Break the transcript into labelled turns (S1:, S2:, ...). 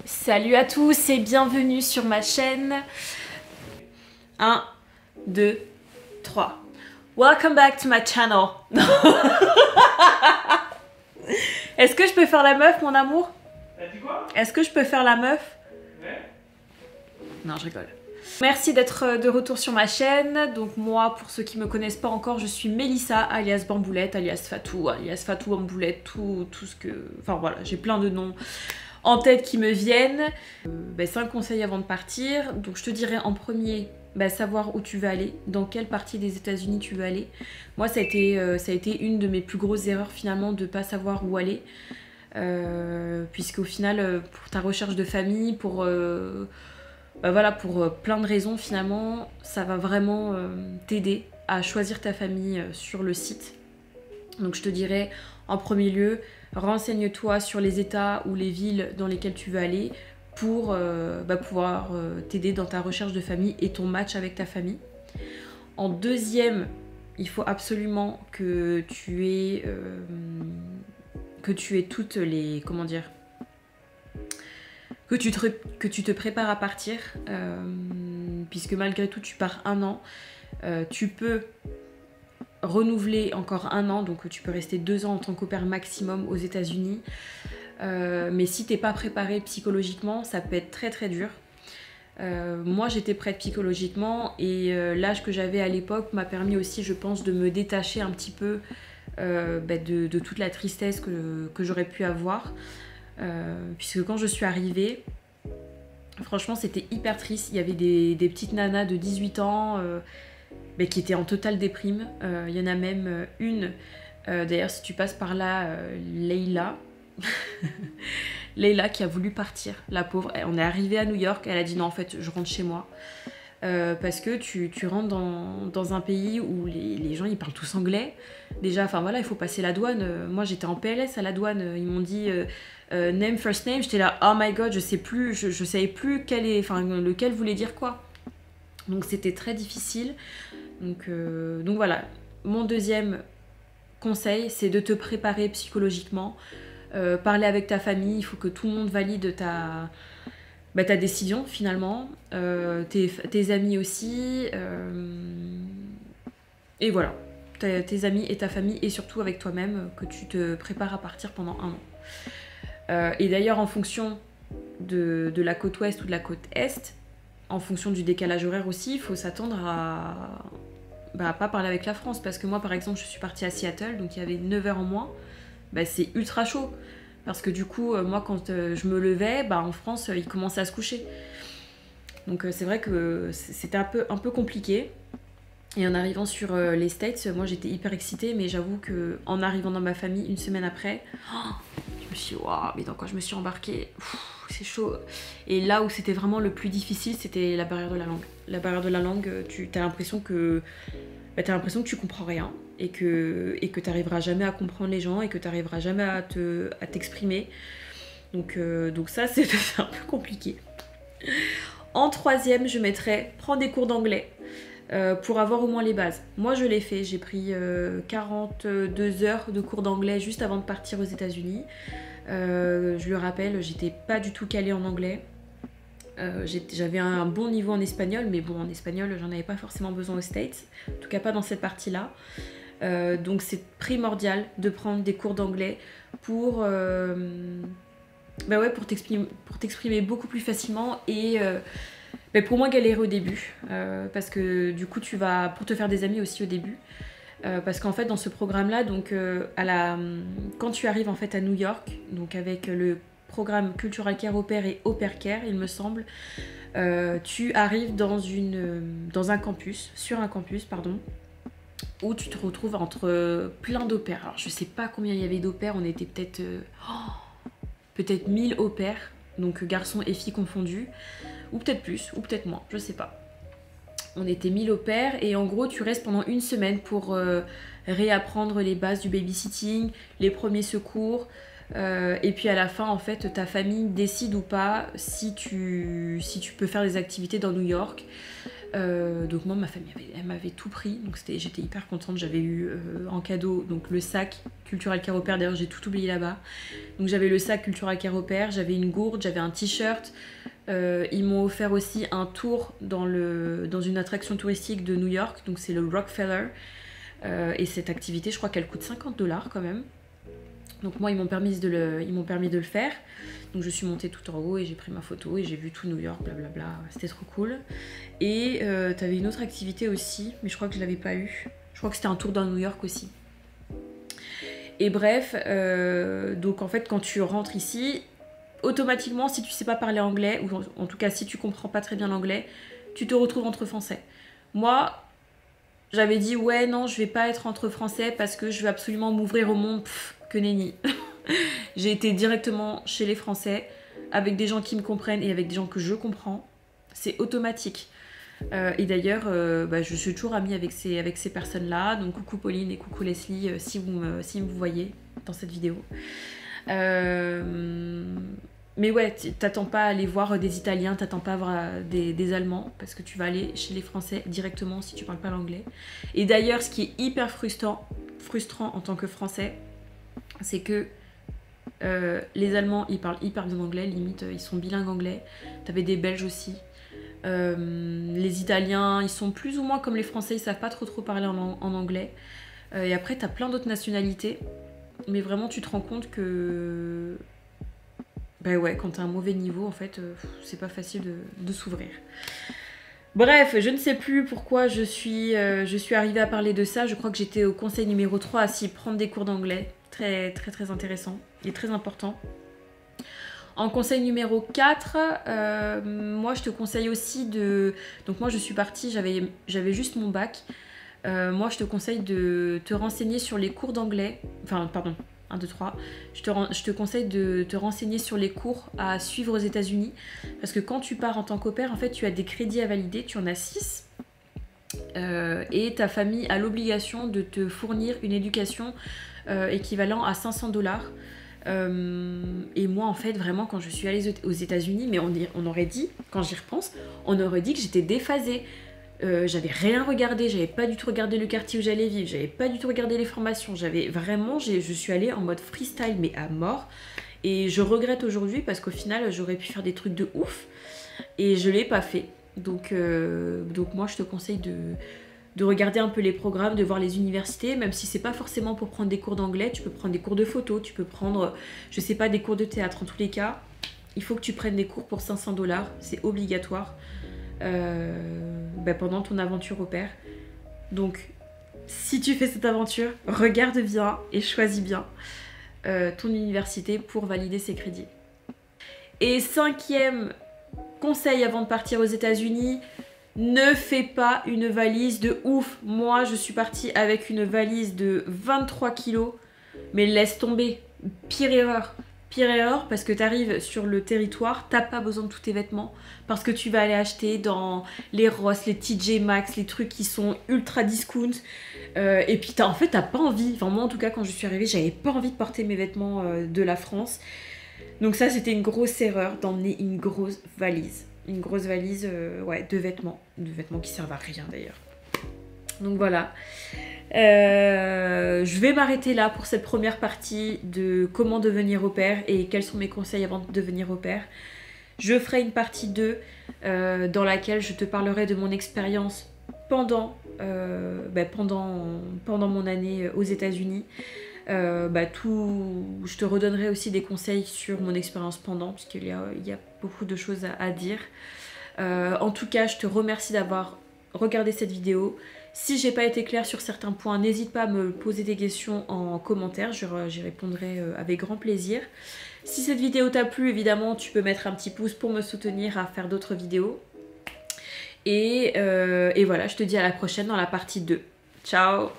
S1: Salut à tous et bienvenue sur ma chaîne. 1, 2, 3. Welcome back to my channel. Est-ce que je peux faire la meuf, mon amour?
S2: T'as dit quoi?
S1: Est-ce que je peux faire la meuf?
S2: Ouais.
S1: Non, je rigole. Merci d'être de retour sur ma chaîne. Donc moi, pour ceux qui me connaissent pas encore, je suis Mélissa, alias Bamboulette, alias Fatou Bamboulette, tout ce que... Enfin voilà, j'ai plein de noms en tête qui me viennent. 5 conseils avant de partir. Donc je te dirais en premier, savoir où tu veux aller, dans quelle partie des États-Unis tu veux aller. Moi, ça a été une de mes plus grosses erreurs finalement de pas savoir où aller. Puisqu'au final, pour ta recherche de famille, pour plein de raisons finalement, ça va vraiment t'aider à choisir ta famille sur le site. Donc je te dirais en premier lieu, renseigne-toi sur les états ou les villes dans lesquelles tu veux aller pour pouvoir t'aider dans ta recherche de famille et ton match avec ta famille. En deuxième, il faut absolument que tu aies toutes les... comment dire, que tu te prépares à partir, puisque malgré tout tu pars 1 an, tu peux renouveler encore 1 an, donc tu peux rester 2 ans en tant qu'au pair maximum aux États-Unis. Mais si t'es pas préparé psychologiquement, ça peut être très très dur. Moi j'étais prête psychologiquement et l'âge que j'avais à l'époque m'a permis aussi, je pense, de me détacher un petit peu de toute la tristesse que j'aurais pu avoir. Puisque quand je suis arrivée, franchement c'était hyper triste. Il y avait des petites nanas de 18 ans qui étaient en totale déprime. Il y en a même une, d'ailleurs si tu passes par là, Leïla Leïla qui a voulu partir, la pauvre. On est arrivé à New York, elle a dit non en fait je rentre chez moi. Parce que tu rentres dans un pays où les gens ils parlent tous anglais. Déjà, enfin voilà, il faut passer la douane. Moi j'étais en PLS à la douane, ils m'ont dit name, first name, j'étais là, oh my god, je sais plus, je savais plus lequel voulait dire quoi. Donc c'était très difficile. Donc voilà, mon deuxième conseil, c'est de te préparer psychologiquement. Parler avec ta famille, il faut que tout le monde valide ta décision finalement, tes amis aussi, et voilà, tes amis et ta famille et surtout avec toi-même, que tu te prépares à partir pendant 1 an. Et d'ailleurs en fonction de la côte ouest ou de la côte est, en fonction du décalage horaire aussi, il faut s'attendre à pas parler avec la France, parce que moi par exemple je suis partie à Seattle, donc il y avait 9 heures en moins, c'est ultra chaud. Parce que du coup, moi, quand je me levais, en France, il commençait à se coucher. Donc c'est vrai que c'était un peu compliqué. Et en arrivant sur les States, moi, j'étais hyper excitée. Mais j'avoue qu'en arrivant dans ma famille, 1 semaine après, je me suis dit, waouh, mais dans quoi je me suis embarquée, c'est chaud. Et là où c'était vraiment le plus difficile, c'était la barrière de la langue. La barrière de la langue, t'as l'impression que tu comprends rien. Et que tu n'arriveras jamais à comprendre les gens et que tu n'arriveras jamais à t'exprimer. Donc ça, c'est un peu compliqué. En troisième, je mettrais prendre des cours d'anglais pour avoir au moins les bases. Moi, je l'ai fait. J'ai pris 42 heures de cours d'anglais juste avant de partir aux États-Unis. Je le rappelle, j'étais pas du tout calée en anglais. J'avais un bon niveau en espagnol, mais bon, en espagnol, j'en avais pas forcément besoin aux States. En tout cas, pas dans cette partie-là. Donc c'est primordial de prendre des cours d'anglais pour t'exprimer beaucoup plus facilement et pour moins galérer au début, parce que du coup pour te faire des amis aussi au début, parce qu'en fait dans ce programme là, donc quand tu arrives en fait à New York, donc avec le programme Cultural Care Au Pair et Au Pair Care il me semble, tu arrives sur un campus, où tu te retrouves entre plein d'au pairs. Alors je sais pas combien il y avait d'au pairs, on était peut-être 1000 au pairs, donc garçons et filles confondus, ou peut-être plus, ou peut-être moins, je sais pas. On était 1000 au pairs et en gros tu restes pendant 1 semaine pour réapprendre les bases du babysitting, les premiers secours, et puis à la fin en fait ta famille décide ou pas si tu peux faire des activités dans New York. Donc moi ma famille elle m'avait tout pris, donc j'étais hyper contente. J'avais eu en cadeau donc le sac Culturel Care Repère, d'ailleurs j'ai tout oublié là-bas. Donc j'avais le sac Culturel Care Repère, j'avais une gourde, j'avais un t-shirt. Ils m'ont offert aussi un tour dans une attraction touristique de New York, donc c'est le Rockefeller. Et cette activité je crois qu'elle coûte 50$ quand même. Donc moi ils m'ont permis de le faire. Donc je suis montée tout en haut et j'ai pris ma photo et j'ai vu tout New York, blablabla, c'était trop cool. Et t'avais une autre activité aussi, mais je crois que je l'avais pas eu. Je crois que c'était un tour dans New York aussi. Et bref, donc en fait quand tu rentres ici, automatiquement si tu sais pas parler anglais, ou en tout cas si tu comprends pas très bien l'anglais, tu te retrouves entre français. Moi, j'avais dit ouais non je vais pas être entre français parce que je veux absolument m'ouvrir au monde, que nenni. J'ai été directement chez les Français, avec des gens qui me comprennent et avec des gens que je comprends. C'est automatique. Et d'ailleurs, je suis toujours amie avec ces personnes-là. Donc coucou Pauline et coucou Leslie, si vous me voyez dans cette vidéo. Mais ouais, t'attends pas à aller voir des Italiens, t'attends pas à voir des Allemands, parce que tu vas aller chez les Français directement si tu parles pas l'anglais. Et d'ailleurs, ce qui est hyper frustrant en tant que Français, c'est que les Allemands ils parlent hyper bien anglais, limite ils sont bilingues anglais. T'avais des Belges aussi. Les Italiens ils sont plus ou moins comme les Français, ils savent pas trop parler en anglais. Et après t'as plein d'autres nationalités, mais vraiment tu te rends compte que bah ouais, quand t'as un mauvais niveau en fait c'est pas facile de s'ouvrir. Bref, je ne sais plus pourquoi je suis arrivée à parler de ça. Je crois que j'étais au conseil numéro 3 à s'y prendre des cours d'anglais. Très très très intéressant et très important. En conseil numéro 4, moi je te conseille aussi de... Donc moi je suis partie, j'avais juste mon bac. Moi je te conseille de te renseigner sur les cours d'anglais. Enfin, pardon, 1, 2, 3. Je te conseille de te renseigner sur les cours à suivre aux États-Unis. Parce que quand tu pars en tant qu'au pair, en fait tu as des crédits à valider, tu en as 6. Et ta famille a l'obligation de te fournir une éducation équivalent à 500$. Et moi en fait vraiment quand je suis allée aux États-Unis, mais on aurait dit, quand j'y repense, on aurait dit que j'étais déphasée. J'avais rien regardé, j'avais pas du tout regardé le quartier où j'allais vivre, j'avais pas du tout regardé les formations, je suis allée en mode freestyle mais à mort. Et je regrette aujourd'hui parce qu'au final j'aurais pu faire des trucs de ouf et je l'ai pas fait. Donc moi je te conseille de regarder un peu les programmes, de voir les universités, même si c'est pas forcément pour prendre des cours d'anglais, tu peux prendre des cours de photo, tu peux prendre, je sais pas, des cours de théâtre. En tous les cas, il faut que tu prennes des cours pour 500$, c'est obligatoire pendant ton aventure au pair. Donc, si tu fais cette aventure, regarde bien et choisis bien ton université pour valider ses crédits. Et 5e conseil avant de partir aux États-Unis, ne fais pas une valise de ouf. Moi, je suis partie avec une valise de 23 kilos. Mais laisse tomber. Pire erreur. Pire erreur parce que tu arrives sur le territoire, t'as pas besoin de tous tes vêtements. Parce que tu vas aller acheter dans les Ross, les TJ Maxx, les trucs qui sont ultra discount. Et puis en fait, t'as pas envie. Enfin, moi en tout cas, quand je suis arrivée, j'avais pas envie de porter mes vêtements de la France. Donc ça, c'était une grosse erreur d'emmener une grosse valise. Une grosse valise de vêtements. De vêtements qui servent à rien d'ailleurs. Donc voilà. Je vais m'arrêter là pour cette première partie de comment devenir au pair et quels sont mes conseils avant de devenir au pair. Je ferai une partie 2 dans laquelle je te parlerai de mon expérience pendant mon année aux États-Unis. Je te redonnerai aussi des conseils sur mon expérience pendant, puisqu'il y a beaucoup de choses à dire. En tout cas, je te remercie d'avoir regardé cette vidéo. Si j'ai pas été claire sur certains points, n'hésite pas à me poser des questions en commentaire, j'y répondrai avec grand plaisir. Si cette vidéo t'a plu, évidemment, tu peux mettre un petit pouce pour me soutenir à faire d'autres vidéos. Et voilà, je te dis à la prochaine dans la partie 2. Ciao!